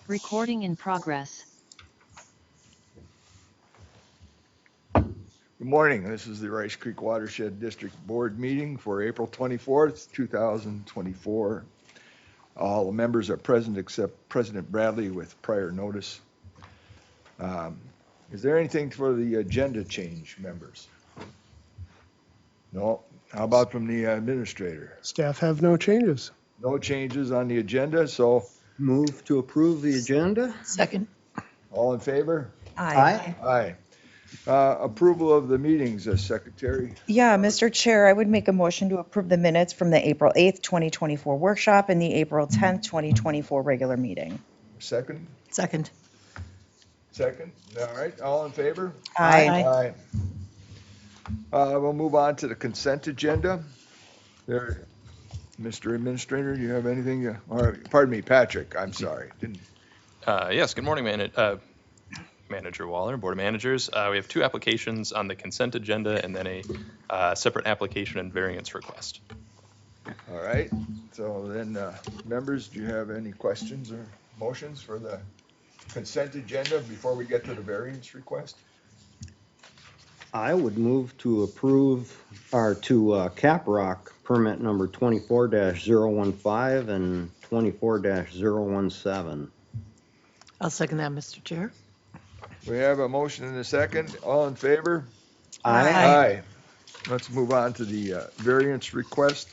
Recording in progress. Good morning. This is the Rice Creek Watershed District Board meeting for April 24th, 2024. All the members are present except President Bradley with prior notice. Is there anything for the agenda change, members? No. How about from the administrator? Staff have no changes. No changes on the agenda, so Move to approve the agenda? Second. all in favor? Aye. Aye. Approval of the meetings, Secretary. Yeah, Mr. Chair, I would make a motion to approve the minutes from the April 8th, 2024 workshop and the April 10th, 2024 regular meeting. Second? Second. Second? All right, all in favor? Aye. We'll move on to the consent agenda. There, Mr. Administrator, do you have anything? Or, pardon me, Patrick, I'm sorry. Yes, good morning, Manager Waller, Board of Managers. We have two applications on the consent agenda and then a separate application and variance request. All right, so then, members, do you have any questions or motions for the consent agenda before we get to the variance request? I would move to approve our two Caprock permit number 24-015 and 24-017. I'll second that, Mr. Chair. We have a motion and a second. All in favor? Aye. Aye. Let's move on to the variance request.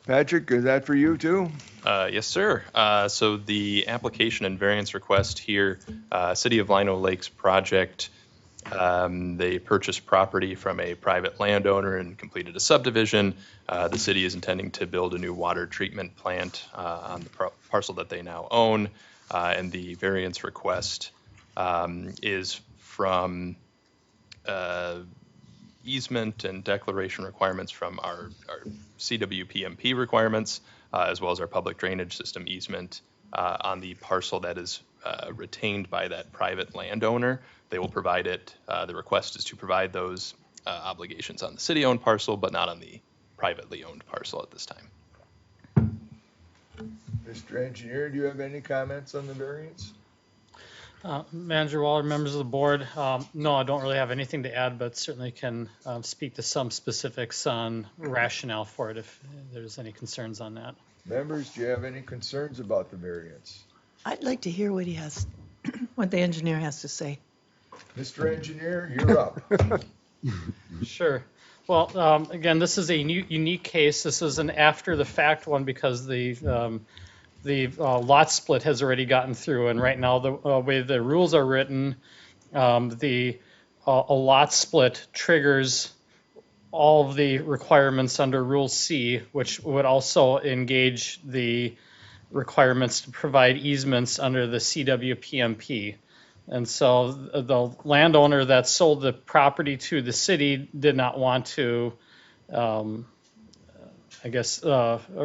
Patrick, is that for you too? Yes, sir. So the application and variance request here, City of Lino Lakes project, they purchased property from a private landowner and completed a subdivision. The city is intending to build a new water treatment plant on the parcel that they now own. And the variance request is from easement and declaration requirements from our CWPMP requirements, as well as our public drainage system easement on the parcel that is retained by that private landowner. They will provide it. The request is to provide those obligations on the city-owned parcel, but not on the privately owned parcel at this time. Mr. Engineer, do you have any comments on the variance? Manager Waller, members of the board, no, I don't really have anything to add, but certainly can speak to some specifics on rationale for it if there's any concerns on that. Members, do you have any concerns about the variance? I'd like to hear what he has, what the engineer has to say. Mr. Engineer, you're up. Sure. Well, again, this is a unique case. This is an after-the-fact one because the lot split has already gotten through, and right now the way the rules are written, a lot split triggers all of the requirements under Rule C, which would also engage the requirements to provide easements under the CWPMP. And so the landowner that sold the property to the city did not want to,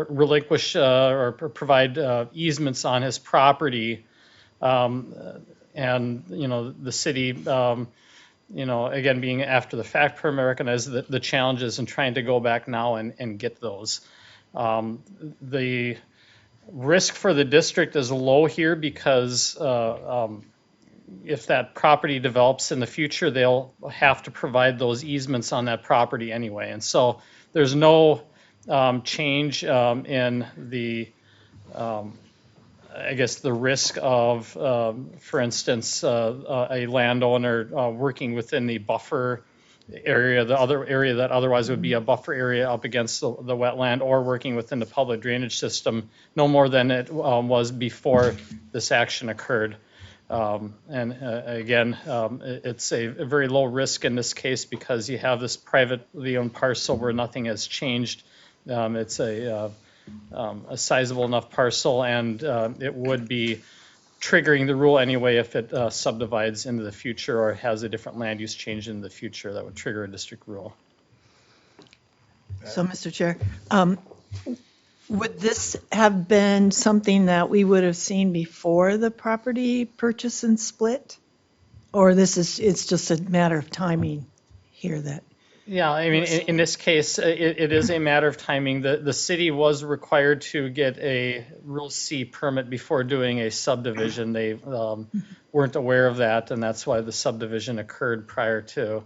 relinquish or provide easements on his property. And, the city, again, being after the fact permit, recognize the challenges in trying to go back now and get those. The risk for the district is low here because if that property develops in the future, they'll have to provide those easements on that property anyway. And so there's no change in the, the risk of, for instance, a landowner working within the buffer area, the other area that otherwise would be a buffer area up against the wetland, or working within the public drainage system, no more than it was before this action occurred. It's a very low risk in this case because you have this privately owned parcel where nothing has changed. It's a sizable enough parcel, and it would be triggering the rule anyway if it subdivides into the future or has a different land use change in the future that would trigger a district rule. So, Mr. Chair, would this have been something that we would have seen before the property purchase and split? Or it's just a matter of timing here that Yeah, I mean, in this case, it is a matter of timing. The city was required to get a Rule C permit before doing a subdivision. They weren't aware of that, and that's why the subdivision occurred prior to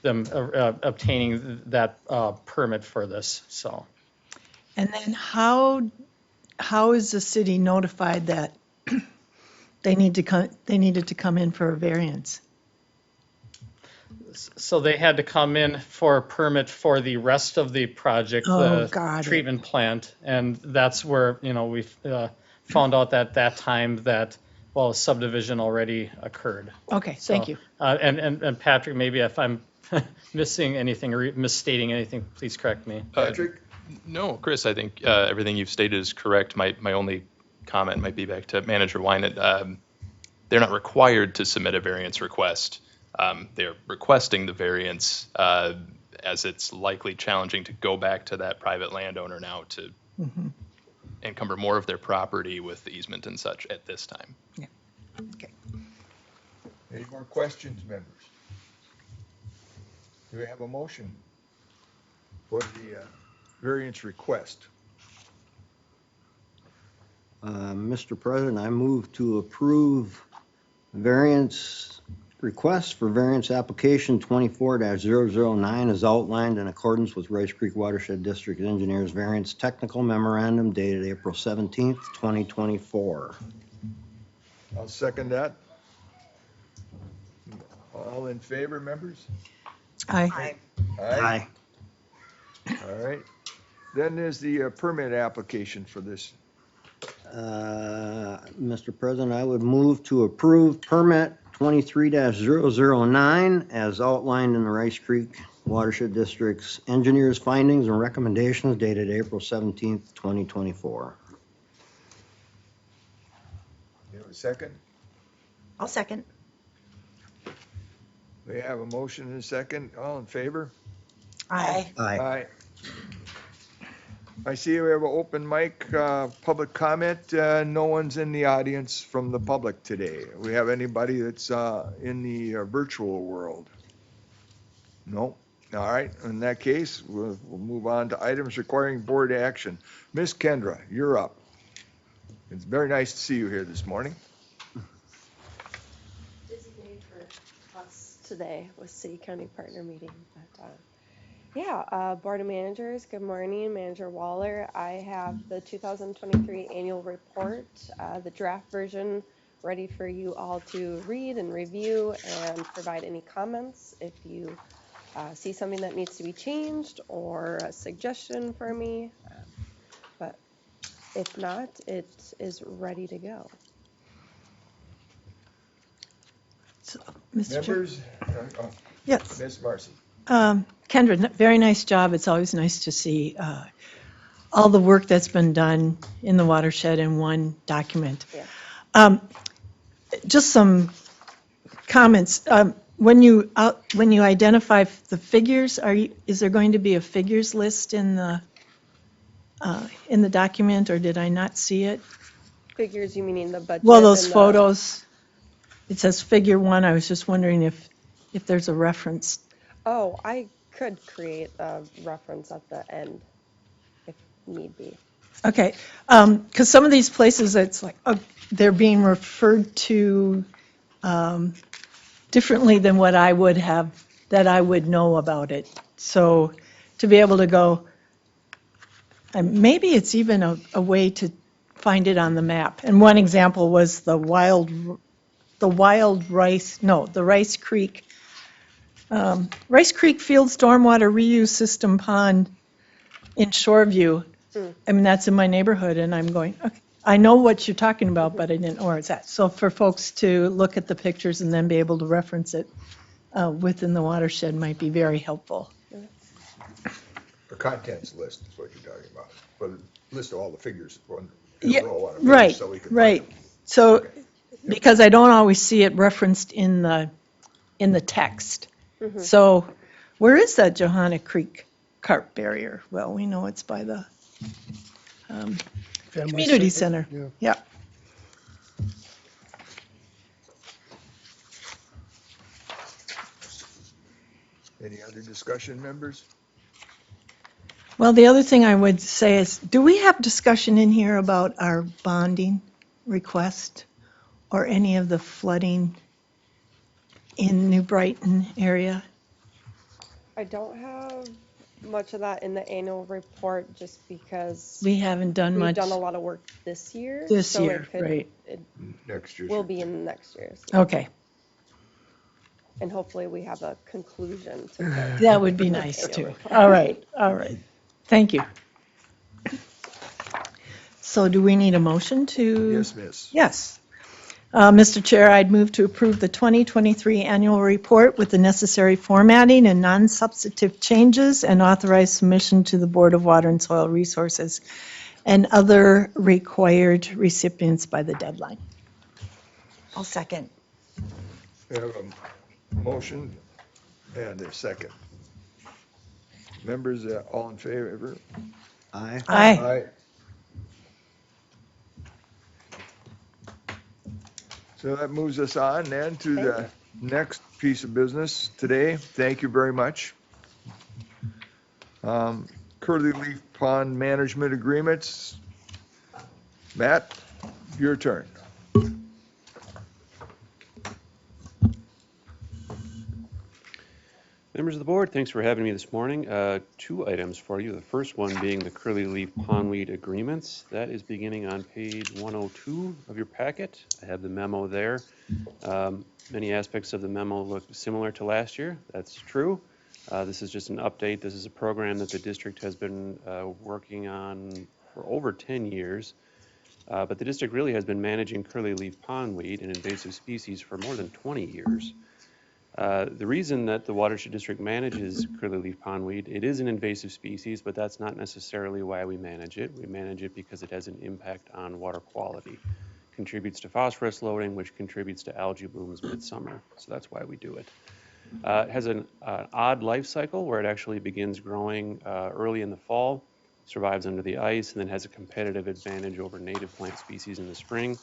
them obtaining that permit for this, so. And then how is the city notified that they needed to come in for a variance? So they had to come in for a permit for the rest of the project, Oh, the got it. treatment plant. And that's where, we found out at that time that, well, subdivision already occurred. Okay, So, thank you. And Patrick, maybe if I'm missing anything or misstating anything, please correct me. Patrick? No, Chris, I think everything you've stated is correct. My only comment might be back to Manager Wynett. They're not required to submit a variance request. They're requesting the variance as it's likely challenging to go back to that private landowner now to encumber more of their property with easement and such at this time. Okay. Any more questions, members? Do we have a motion for the variance request? Mr. President, I move to approve variance request for variance application 24-009 as outlined in accordance with Rice Creek Watershed District Engineers Variance Technical Memorandum dated April 17th, 2024. I'll second that. All in favor, members? Aye. Aye. All right. Then there's the permit application for this. Mr. President, I would move to approve permit 23-009 as outlined in the Rice Creek Watershed District's engineers' findings and recommendations dated April 17th, 2024. You have a second? I'll second. We have a motion and a second. All in favor? Aye. Aye. I see we have an open mic, public comment. No one's in the audience from the public today. We have anybody that's in the virtual world? No? All right, in that case, we'll move on to items requiring board action. Ms. Kendra, you're up. It's very nice to see you here this morning. Busy day for us today with City County Partner Meeting. But Board of Managers, good morning. Manager Waller. I have the 2023 annual report, the draft version, ready for you all to read and review and provide any comments if you see something that needs to be changed or a suggestion for me. But if not, it is ready to go. So, Mr. Chair? Members? Yes. Ms. Marcy. Kendra, very nice job. It's always nice to see all the work that's been done in the watershed in one document. Yeah. Just some comments. When you identify the figures, is there going to be a figures list in the document, or did I not see it? Figures, you meaning the budget? Well, those and photos, it says figure 1. I was just wondering if there's a reference. Oh, I could create a reference at the end if need be. Okay, because some of these places, it's like they're being referred to differently than what I would have, that I would know about it. So to be able to go, maybe it's even a way to find it on the map. And one example was the Rice Creek Field Stormwater Reuse System Pond in Shoreview. I mean, that's in my neighborhood, and I'm going, okay, I know what you're talking about, but I didn't know where it's at. So for folks to look at the pictures and then be able to reference it within the watershed might be very helpful. The contents list is what you're talking about, for the list of all the figures in Yeah, a row on a page, right, so we can find right. them. So, because I don't always see it referenced in the text. So where is that Johanna Creek carp barrier? Well, we know it's by the community center. Yeah. Any other discussion, members? Well, the other thing I would say is, do we have discussion in here about our bonding request or any of the flooding in New Brighton area? I don't have much of that in the annual report just because We haven't done we've much done a lot of work this year. this So year, it could, right? it Next year's will be report. in next year's. Okay, And hopefully we have a conclusion to the that would be the nice annual too. report. All right, all right. Thank you. So do we need a motion to? Yes, miss. Yes. Mr. Chair, I'd move to approve the 2023 annual report with the necessary formatting and non-substantive changes and authorize submission to the Board of Water and Soil Resources and other required recipients by the deadline. I'll second. We have a motion and a second. Members, all in favor? Aye. Aye. So that moves us on then to Thank the next piece of business today. Thank you very much. Curly Leaf Pond Management Agreements. Matt, your turn. Members of the board, thanks for having me this morning. Two items for you. The first one being the Curly Leaf Pondweed Agreements. That is beginning on page 102 of your packet. I have the memo there. Many aspects of the memo look similar to last year. That's true. This is just an update. This is a program that the district has been working on for over 10 years. But the district really has been managing curly leaf pondweed, an invasive species, for more than 20 years. The reason that the Watershed District manages curly leaf pondweed, it is an invasive species, but that's not necessarily why we manage it. We manage it because it has an impact on water quality. Contributes to phosphorus loading, which contributes to algae blooms midsummer. So that's why we do it. It has an odd life cycle where it actually begins growing early in the fall, survives under the ice, and then has a competitive advantage over native plant species in the spring.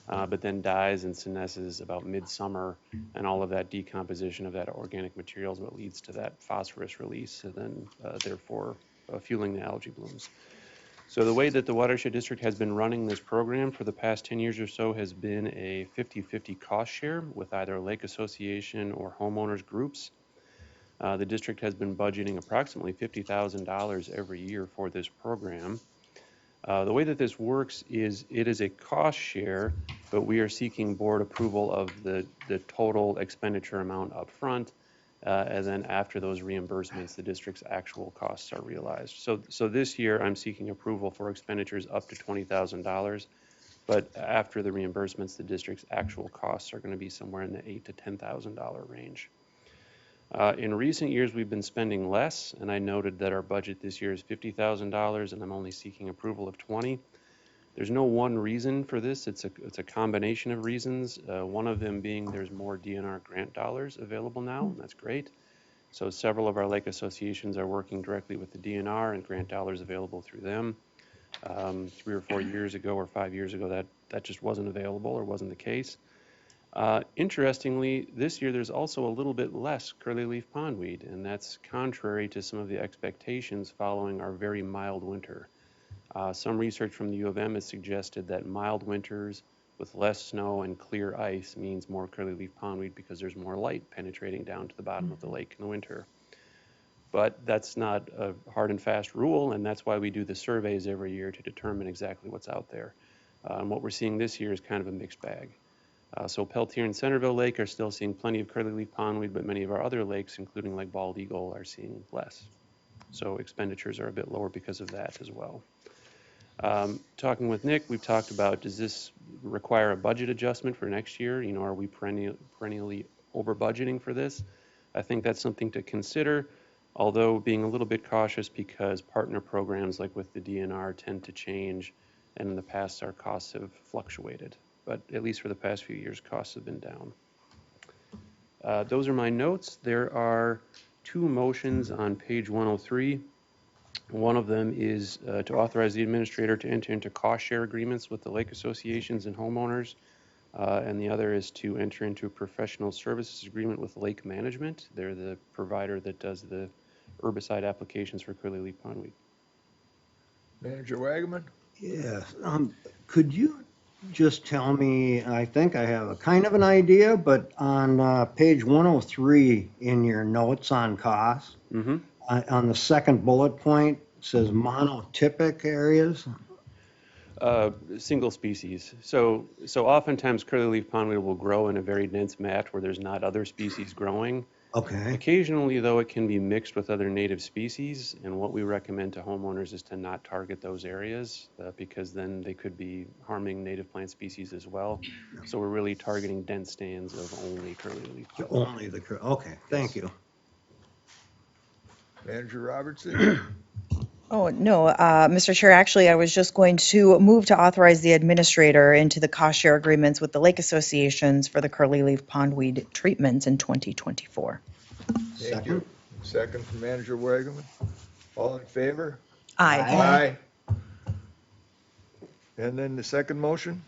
But then dies and senesces about midsummer, and all of that decomposition of that organic material is what leads to that phosphorus release, and then therefore fueling the algae blooms. So the way that the Watershed District has been running this program for the past 10 years or so has been a 50-50 cost share with either a lake association or homeowners groups. The district has been budgeting approximately $50,000 every year for this program. The way that this works is it is a cost share, but we are seeking board approval of the total expenditure amount up front, and then after those reimbursements, the district's actual costs are realized. So this year, I'm seeking approval for expenditures up to $20,000, but after the reimbursements, the district's actual costs are going to be somewhere in the $8,000 to $10,000 range. In recent years, we've been spending less, and I noted that our budget this year is $50,000, and I'm only seeking approval of $20,000. There's no one reason for this. It's a combination of reasons. One of them being there's more DNR grant dollars available now, and that's great. So several of our lake associations are working directly with the DNR and grant dollars available through them. 3 or 4 years ago or 5 years ago, that just wasn't available or wasn't the case. Interestingly, this year there's also a little bit less curly leaf pondweed, and that's contrary to some of the expectations following our very mild winter. Some research from the U of M has suggested that mild winters with less snow and clear ice means more curly leaf pondweed because there's more light penetrating down to the bottom of the lake in the winter. But that's not a hard and fast rule, and that's why we do the surveys every year to determine exactly what's out there. And what we're seeing this year is kind of a mixed bag. So Peltier and Centerville Lake are still seeing plenty of curly leaf pondweed, but many of our other lakes, including Lake Bald Eagle, are seeing less. So expenditures are a bit lower because of that as well. Talking with Nick, we've talked about, does this require a budget adjustment for next year? You know, are we perennially over budgeting for this? I think that's something to consider, although being a little bit cautious because partner programs like with the DNR tend to change, and in the past our costs have fluctuated. But at least for the past few years, costs have been down. Those are my notes. There are 2 motions on page 103. One of them is to authorize the administrator to enter into cost share agreements with the lake associations and homeowners And the other is to enter into a professional services agreement with Lake Management. They're the provider that does the herbicide applications for curly-leaf pondweed. Manager Wagaman? Yes, could you just tell me, I think I have a kind of an idea, but on page 103 in your notes on cost, Mm-hmm. on the second bullet point, it says monotypic areas. Single species. So oftentimes curly-leaf pondweed will grow in a very dense mat where there's not other species growing. Okay, Occasionally, though, it can be mixed with other native species, and what we recommend to homeowners is to not target those areas because then they could be harming native plant species as well. So we're really targeting dense stands of only curly-leaf pondweed. only okay, thank you. Manager Robertson? Oh, no, Mr. Chair, actually, I was just going to move to authorize the administrator into the cost share agreements with the lake associations for the curly leaf pondweed treatments in 2024. Thank you. Second from Manager Wagaman. All in favor? Aye. Aye. And then the second motion?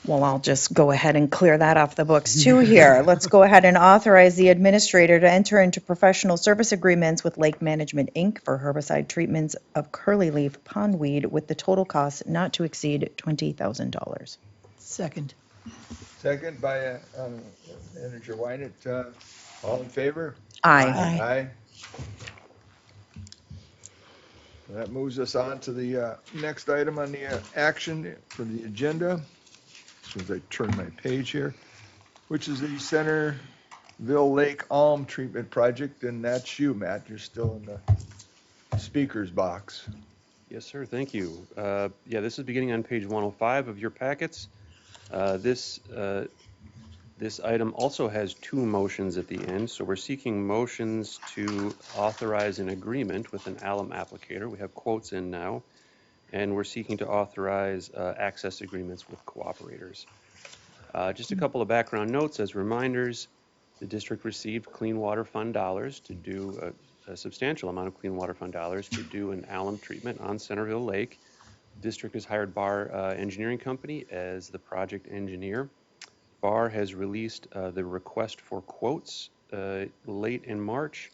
Well, I'll just go ahead and clear that off the books too here. Let's go ahead and authorize the administrator to enter into professional service agreements with Lake Management, Inc. for herbicide treatments of curly leaf pondweed with the total cost not to exceed $20,000. Second. Second by Manager Wynant. All in favor? Aye. Aye. That moves us on to the next item on the action for the agenda. As soon as I turn my page here, which is the Centerville Lake Alm Treatment Project, and that's you, Matt. You're still in the speaker's box. Yes, sir. Thank you. Yeah, this is beginning on page 105 of your packets. This item also has two motions at the end, so we're seeking motions to authorize an agreement with an alum applicator. We have quotes in now, and we're seeking to authorize access agreements with cooperators. Just a couple of background notes as reminders. The district received Clean Water Fund dollars to do a substantial amount of Clean Water Fund dollars to do an alum treatment on Centerville Lake. The district has hired Barr Engineering Company as the project engineer. Barr has released the request for quotes late in March.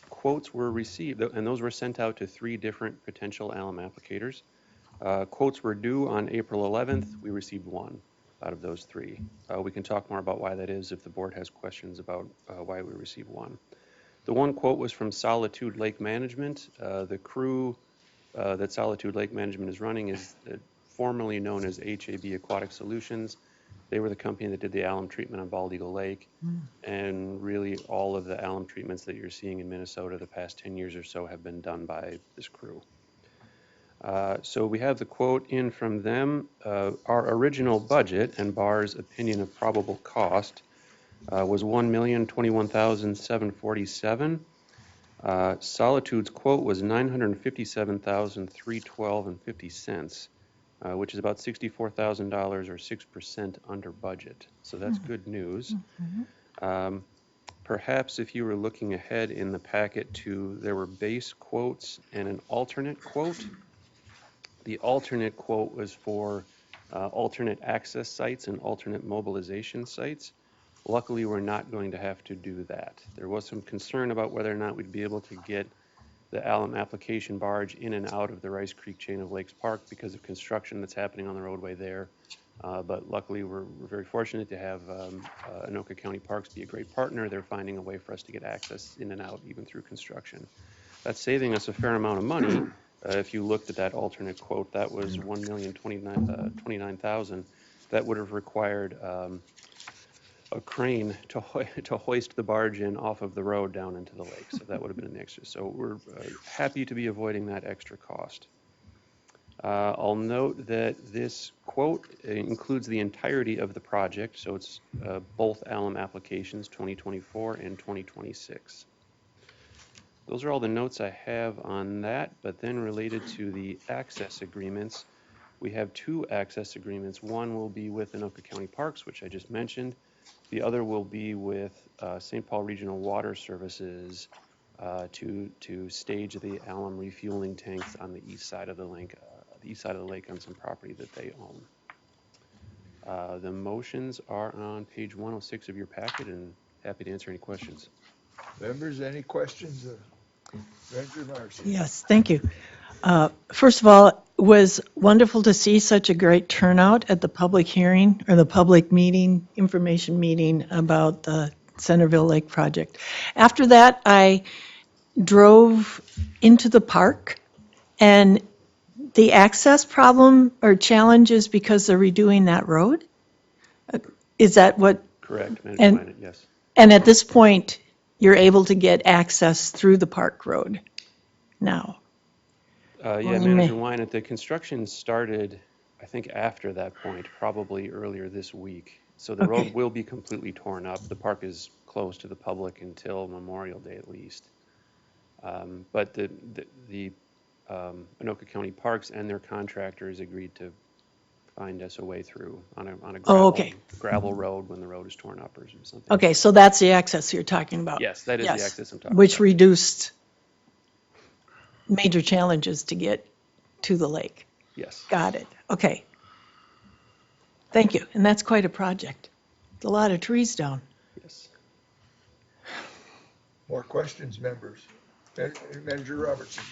Quotes were received, and those were sent out to 3 different potential alum applicators. Quotes were due on April 11th. We received 1 out of those 3. We can talk more about why that is if the board has questions about why we received 1. The 1 quote was from Solitude Lake Management. The crew that Solitude Lake Management is running is formerly known as HAB Aquatic Solutions. They were the company that did the alum treatment on Bald Eagle Lake. And really all of the alum treatments that you're seeing in Minnesota the past 10 years or so have been done by this crew. So we have the quote in from them. Our original budget and Barr's opinion of probable cost was $1,021,747. Solitude's quote was $957,312.50, which is about $64,000 or 6% under budget. So that's good news. Perhaps if you were looking ahead in the packet there were base quotes and an alternate quote. The alternate quote was for alternate access sites and alternate mobilization sites. Luckily, we're not going to have to do that. There was some concern about whether or not we'd be able to get the alum application barge in and out of the Rice Creek chain of Lakes Park because of construction that's happening on the roadway there. But luckily, we're very fortunate to have Anoka County Parks be a great partner. They're finding a way for us to get access in and out even through construction. That's saving us a fair amount of money. If you looked at that alternate quote, that was $1,029,000. That would have required a crane to hoist the barge in off of the road down into the lake. So that would have been an extra. So we're happy to be avoiding that extra cost. I'll note that this quote includes the entirety of the project. So it's both alum applications, 2024 and 2026. Those are all the notes I have on that, but then related to the access agreements, we have 2 access agreements. One will be with Anoka County Parks, which I just mentioned. The other will be with St. Paul Regional Water Services to stage the alum refueling tanks on the east side of the lake on some property that they own. The motions are on page 106 of your packet, and happy to answer any questions. Members, any questions? Manager Marcy? Yes, thank you. First of all, it was wonderful to see such a great turnout at the public hearing or the public meeting, information meeting about the Centerville Lake project. After that, I drove into the park, and the access problem or challenge is because they're redoing that road? Is that what, Correct, Manager And- Wynant, yes. and at this point, you're able to get access through the park road now? Yeah, you Manager may- Wynant, the construction started, I think, after that point, probably earlier this week. So the Okay. road will be completely torn up. The park is closed to the public until Memorial Day at least. But the Anoka County Parks and their contractors agreed to find us a way through on a Oh, okay. gravel road when the road is torn up or something. Okay, so that's the access you're talking about? Yes, that is the Yes, access I'm talking which about. reduced major challenges to get to the lake. Yes. Got it, okay. Thank you, and that's quite a project. A lot of trees down. Yes. More questions, members? Manager Robertson?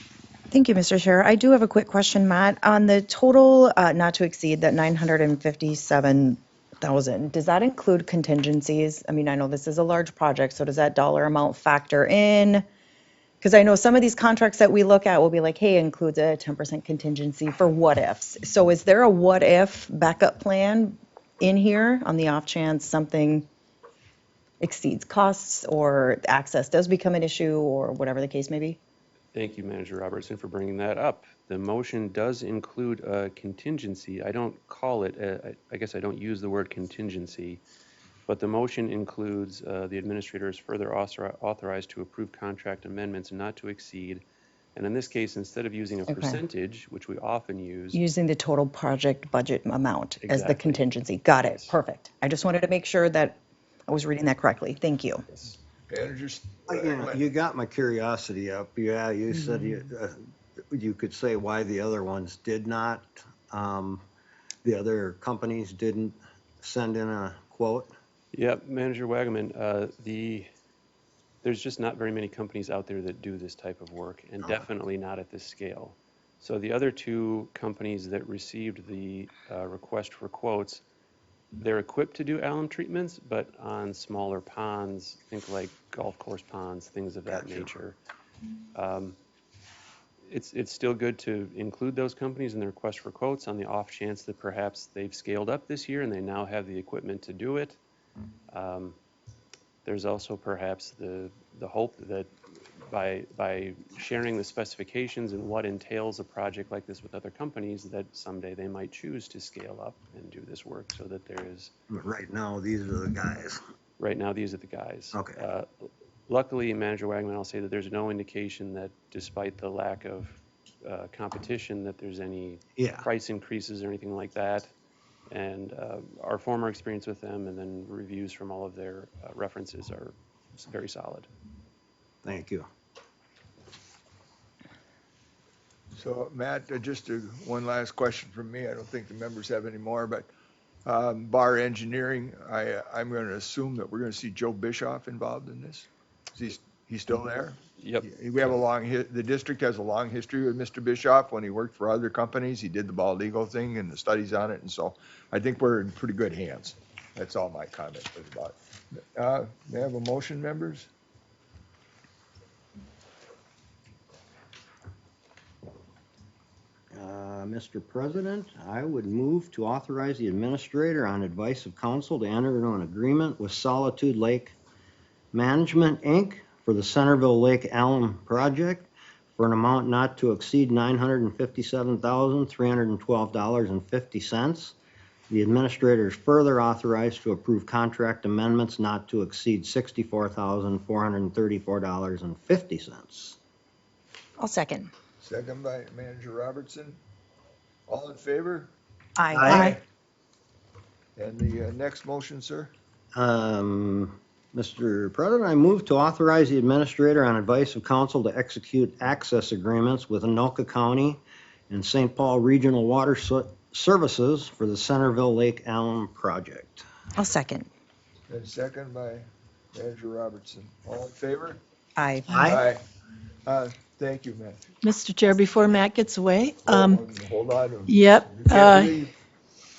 Thank you, Mr. Chair. I do have a quick question, Matt. On the total not to exceed that 957,000, does that include contingencies? I mean, I know this is a large project, so does that dollar amount factor in? Because I know some of these contracts that we look at will be like, hey, includes a 10% contingency for what ifs. So is there a what if backup plan in here on the off chance something exceeds costs or access does become an issue or whatever the case may be? Thank you, Manager Robertson, for bringing that up. The motion does include a contingency. I don't call it, I guess I don't use the word contingency, but the motion includes the administrator is further authorized to approve contract amendments not to exceed. And in this case, instead of using a Okay. percentage, which we often use, Using the total project budget amount as the Exactly. contingency. Got it. Yes. Perfect. I just wanted to make sure that I was reading that correctly. Thank you. Managers? You got my curiosity up. Yeah, you said you could say why the other ones did not, the other companies didn't send in a quote. Yep, Manager Wagaman, there's just not very many companies out there that do this type of work, and definitely not at this scale. So the other two companies that received the request for quotes, they're equipped to do alum treatments, but on smaller ponds, think like golf course ponds, things of that Gotcha. nature. It's still good to include those companies in the request for quotes on the off chance that perhaps they've scaled up this year and they now have the equipment to do it. There's also perhaps the hope that by sharing the specifications and what entails a project like this with other companies, that someday they might choose to scale up and do this work so that there is. But right now, these are the guys. Right now, these are the guys. Okay. Luckily, Manager Wagman, I'll say that there's no indication that despite the lack of competition, that there's any price increases or anything like that. And our former experience with them and then reviews from all of their references are very solid. Thank you. So Matt, just one last question from me. I don't think the members have any more, but Bar Engineering, I'm going to assume that we're going to see Joe Bischoff involved in this. He's still there? Yep. We have the district has a long history with Mr. Bischoff. When he worked for other companies, he did the bald eagle thing and the studies on it. And so I think we're in pretty good hands. That's all my comment was about it. May I have a motion, members? Mr. President, I would move to authorize the administrator on advice of council to enter into an agreement with Solitude Lake Management, Inc. for the Centerville Lake Alum Project for an amount not to exceed $957,312.50. The administrator is further authorized to approve contract amendments not to exceed $64,434.50. I'll second. Second by Manager Robertson. All in favor? Aye. And the next motion, sir? Mr. President, I move to authorize the administrator on advice of council to execute access agreements with Anoka County and St. Paul Regional services for the Centerville Lake Allen project. I'll second. And second by Manager Robertson. All in favor? Aye. Aye. Thank you, Matt. Mr. Chair, before Matt gets away, Hold on. yep, You can't leave.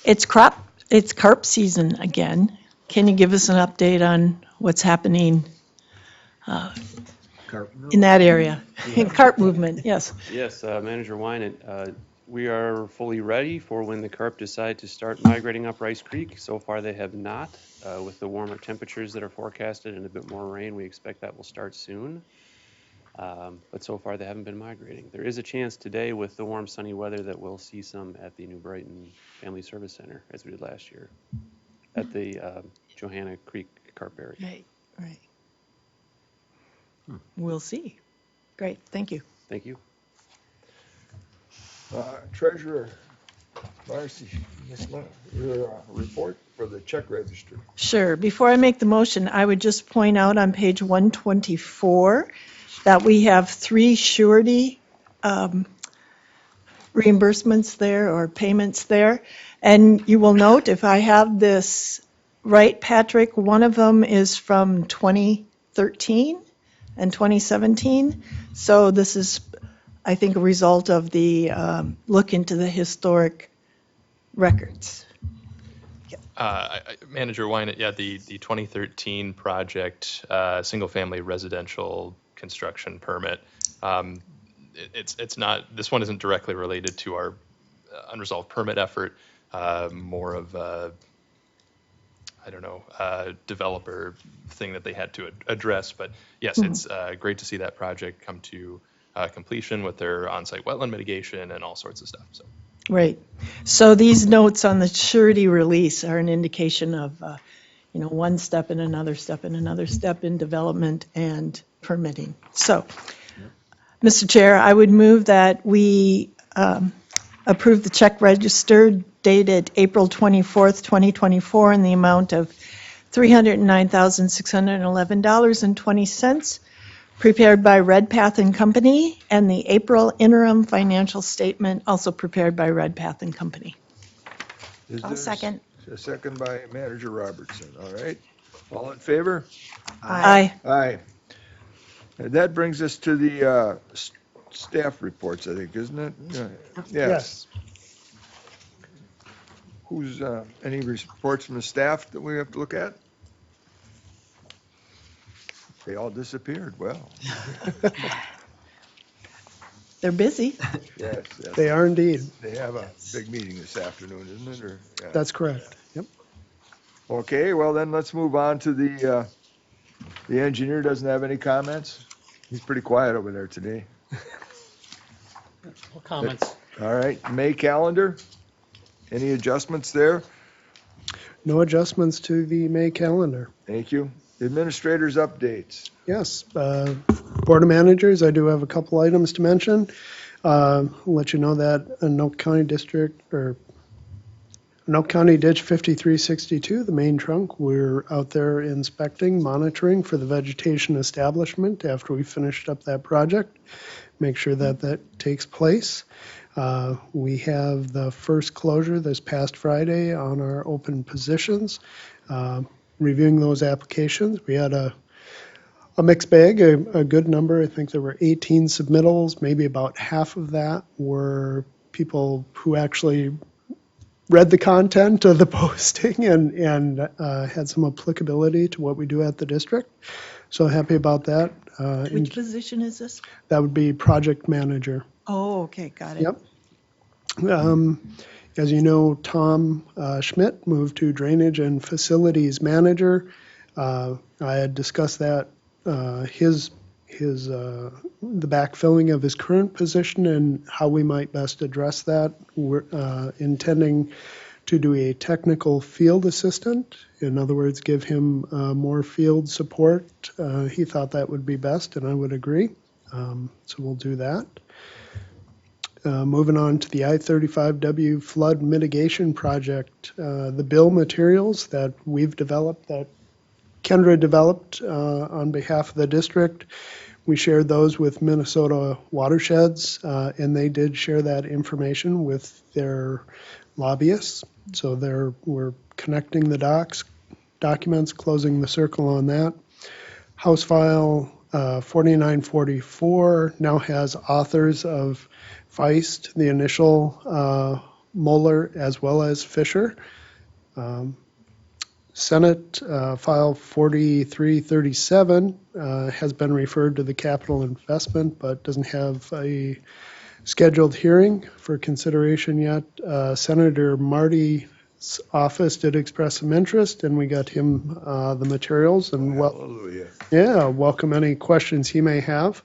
it's carp season again. Can you give us an update on what's happening in that area? Carp movement, yes. Yes, Manager Wynant, we are fully ready for when the carp decide to start migrating up Rice Creek. So far, they have not. With the warmer temperatures that are forecasted and a bit more rain, we expect that will start soon. But so far, they haven't been migrating. There is a chance today with the warm, sunny weather that we'll see some at the New Brighton Family Service Center, as we did last year, at the Johanna Creek Carp area. Right, right. We'll see. Great, thank you. Thank you. Treasurer Marcy, your report for the check register. Sure. Before I make the motion, I would just point out on page 124 that we have 3 surety reimbursements there or payments there. And you will note, if I have this right, Patrick, one of them is from 2013 and 2017. So this is, I think, a result of the look into the historic records. Manager Wynant, yeah, the 2013 project, single-family residential construction permit. It's not, this one isn't directly related to our unresolved permit effort, more of a, I don't know, developer thing that they had to address. But yes, it's great to see that project come to completion with their on-site wetland mitigation and all sorts of stuff. So. Right. So these notes on the surety release are an indication of, one step and another step and another step in development and permitting. So, Mr. Chair, I would move that we approve the check register dated April 24th, 2024 in the amount of $309,611.20, prepared by Redpath and Company, and the April interim financial statement also prepared by Redpath and Company. I'll second. A second by Manager Robertson. All right. All in favor? Aye. Aye. And that brings us to the staff reports, I think, isn't it? Yes. Who's, any reports from the staff that we have to look at? They all disappeared. Well. They're busy. Yes. They are indeed. They have a big meeting this afternoon, isn't it? Or, yeah. That's correct. Yep. Okay, well then let's move on to the engineer doesn't have any comments. He's pretty quiet over there today. No comments. All right, May calendar, any adjustments there? No adjustments to the May calendar. Thank you. Administrators updates. Yes. Board of Managers, I do have a couple items to mention. I'll let you know that Anoka County Anoka County Ditch 5362, the main trunk, we're out there inspecting, monitoring for the vegetation establishment after we finished up that project. Make sure that that takes place. We have the first closure this past Friday on our open positions. Reviewing those applications, we had a mixed bag, a good number. I think there were 18 submittals. Maybe about half of that were people who actually read the content of the posting and had some applicability to what we do at the district. So happy about that. Which position is this? That would be project manager. Oh, okay, got it. Yep. As you know, Tom Schmidt moved to drainage and facilities manager. I had discussed that the backfilling of his current position and how we might best address that. We're intending to do a technical field assistant. In other words, give him more field support. He thought that would be best, and I would agree. So we'll do that. Moving on to the I-35W flood mitigation project, the bill materials that we've developed, that Kendra developed on behalf of the district, We shared those with Minnesota Watersheds, and they did share that information with their lobbyists. So we're connecting the documents, closing the circle on that. House File 4944 now has authors of Feist, the initial Mueller, as well as Fisher. Senate File 4337 has been referred to the capital investment, but doesn't have a scheduled hearing for consideration yet. Senator Marty's office did express some interest, and we got him the materials. And Hallelujah. welcome any questions he may have.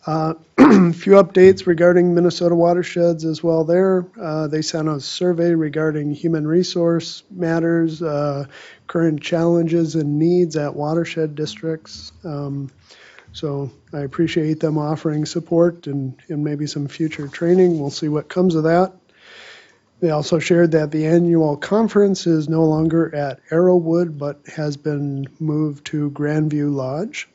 A few updates regarding Minnesota Watersheds as well there. They sent a survey regarding human resource matters, current challenges and needs at watershed districts. So I appreciate them offering support and maybe some future training. We'll see what comes of that. They also shared that the annual conference is no longer at Arrowwood, but has been moved to Grandview Lodge.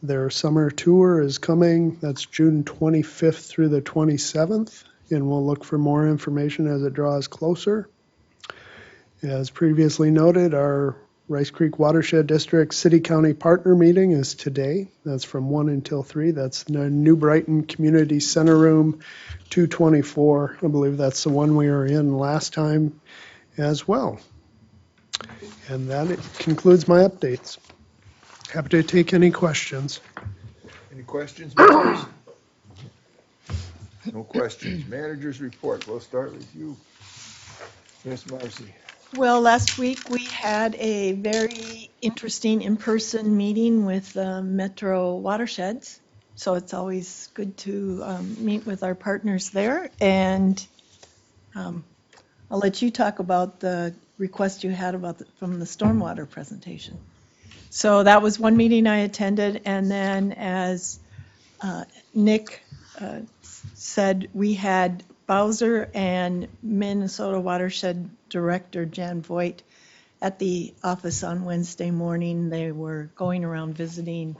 Their summer tour is coming. That's June 25th through the 27th, and we'll look for more information as it draws closer. As previously noted, our Rice Creek Watershed District City-County Partner Meeting is today. That's from 1 until 3. That's the New Brighton Community Center Room 224. I believe that's the one we were in last time as well. And that concludes my updates. Happy to take any questions. Any questions, members? No questions. Manager's report. We'll start with you, Miss Marcy. Well, last week we had a very interesting in-person meeting with Metro Watersheds. So it's always good to meet with our partners there. And I'll let you talk about the request you had from the stormwater presentation. So that was one meeting I attended. And then as Nick said, we had Bowser and Minnesota Watershed Director Jan Voigt at the office on Wednesday morning. They were going around visiting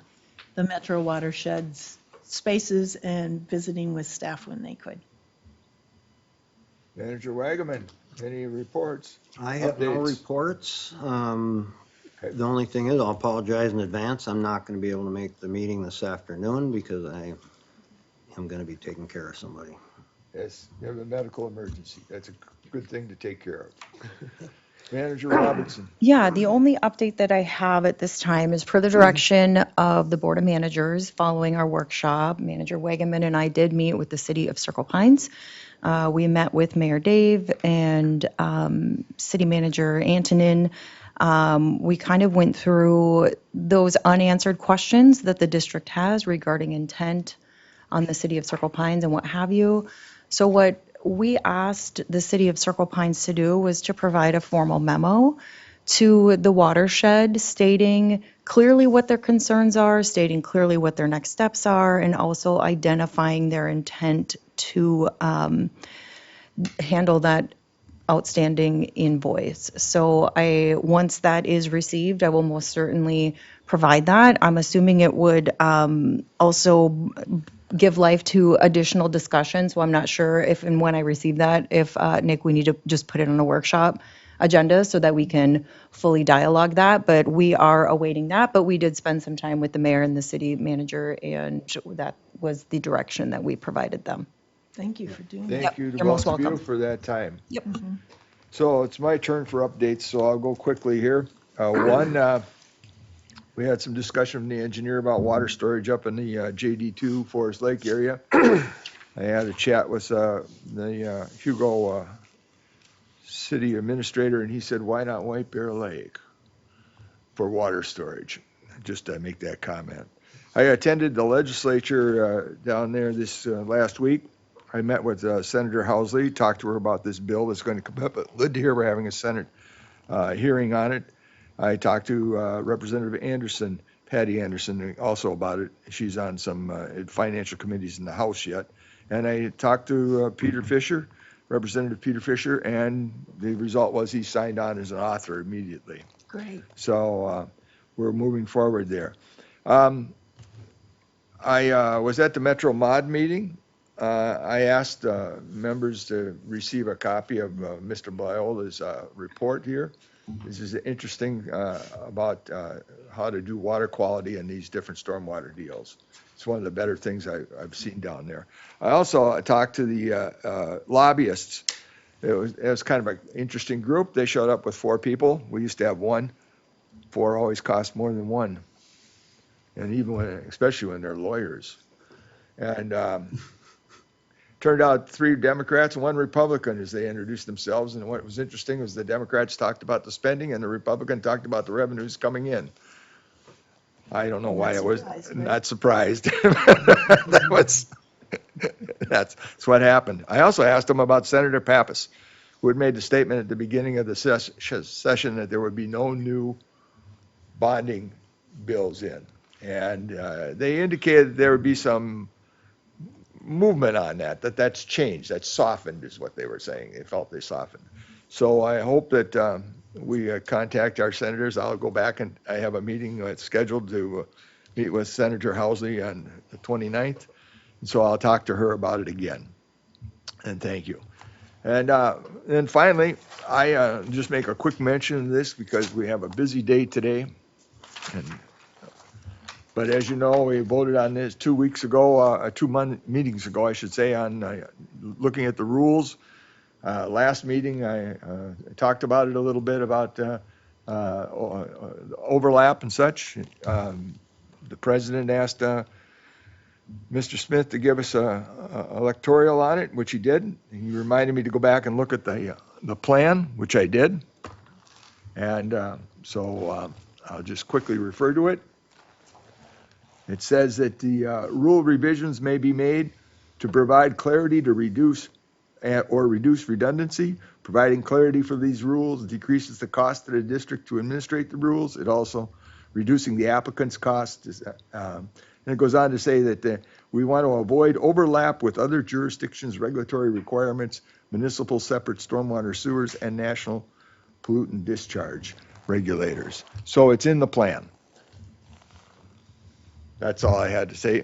the Metro Watershed's spaces and visiting with staff when they could. Manager Wagaman, any reports? I have no Updates? reports. The only thing is, I'll apologize in advance. I'm not going to be able to make the meeting this afternoon because I am going to be taking care of somebody. Yes, you have a medical emergency. That's a good thing to take care of. Manager Robertson. Yeah, the only update that I have at this time is per the direction of the Board of Managers following our workshop. Manager Wagaman and I did meet with the City of Circle Pines. We met with Mayor Dave and City Manager Antonin. We kind of went through those unanswered questions that the district has regarding intent on the City of Circle Pines and what have you. So what we asked the City of Circle Pines to do was to provide a formal memo to the watershed stating clearly what their concerns are, stating clearly what their next steps are, and also identifying their intent to handle that outstanding invoice. So once that is received, I will most certainly provide that. I'm assuming it would also give life to additional discussion. So I'm not sure if and when I receive that, if Nick, we need to just put it on a workshop agenda so that we can fully dialogue that. But we are awaiting that. But we did spend some time with the mayor and the city manager, and that was the direction that we provided them. Thank you for doing that. Thank you to you're most both of you welcome. for that time. Yep. So it's my turn for updates, so I'll go quickly here. We had some discussion from the engineer about water storage up in the JD2 Forest Lake area. I had a chat with the Hugo city administrator, and he said, why not White Bear Lake for water storage? Just to make that comment. I attended the legislature down there this last week. I met with Senator Housley, talked to her about this bill that's going to come up. Good to hear we're having a Senate hearing on it. I talked to Representative Anderson, Patty Anderson, also about it. She's on some financial committees in the House yet. And I talked to Peter Fisher, Representative Peter Fisher, and the result was he signed on as an author immediately. Great. So we're moving forward there. I was at the Metro Mod meeting. I asked members to receive a copy of Mr. Biola's report here. This is interesting about how to do water quality in these different stormwater deals. It's one of the better things I've seen down there. I also talked to the lobbyists. It was kind of an interesting group. They showed up with 4 people. We used to have 1. 4 always cost more than 1. And even when, especially when they're lawyers. And turned out 3 Democrats and 1 Republican as they introduced themselves. And what was interesting was the Democrats talked about the spending and the Republican talked about the revenues coming in. I don't know why I was not surprised. That's what happened. I also asked them about Senator Pappas, who had made the statement at the beginning of the session that there would be no new bonding bills in. And they indicated there would be some movement on that's changed, that's softened is what they were saying. They felt they softened. So I hope that we contact our senators. I'll go back and I have a meeting scheduled to meet with Senator Housley on the 29th. And so I'll talk to her about it again. And thank you. And then finally, I just make a quick mention of this because we have a busy day today. But as you know, we voted on this 2 weeks ago, 2 meetings ago, I should say, on looking at the rules. Last meeting, I talked about it a little bit about overlap and such. The president asked Mr. Smith to give us a electoral on it, which he did. He reminded me to go back and look at the plan, which I did. And so I'll just quickly refer to it. It says that the rule revisions may be made to provide clarity to reduce redundancy. Providing clarity for these rules decreases the cost to the district to administrate the rules. It also reducing the applicant's cost. And it goes on to say that we want to avoid overlap with other jurisdictions' regulatory requirements, municipal separate stormwater sewers, and national pollutant discharge regulators. So it's in the plan. That's all I had to say.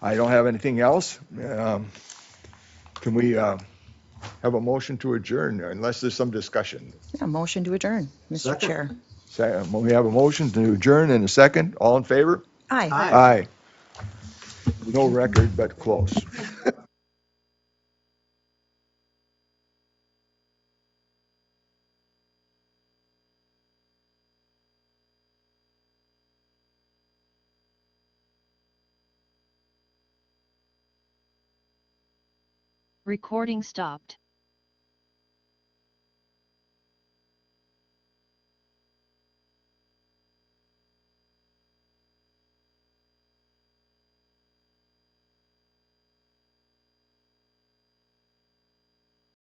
I don't have anything else. Can we have a motion to adjourn unless there's some discussion? A motion to adjourn, Mr. Chair. We have a motion to adjourn in a second. All in favor? Aye. Aye. No record, but close. Recording stopped.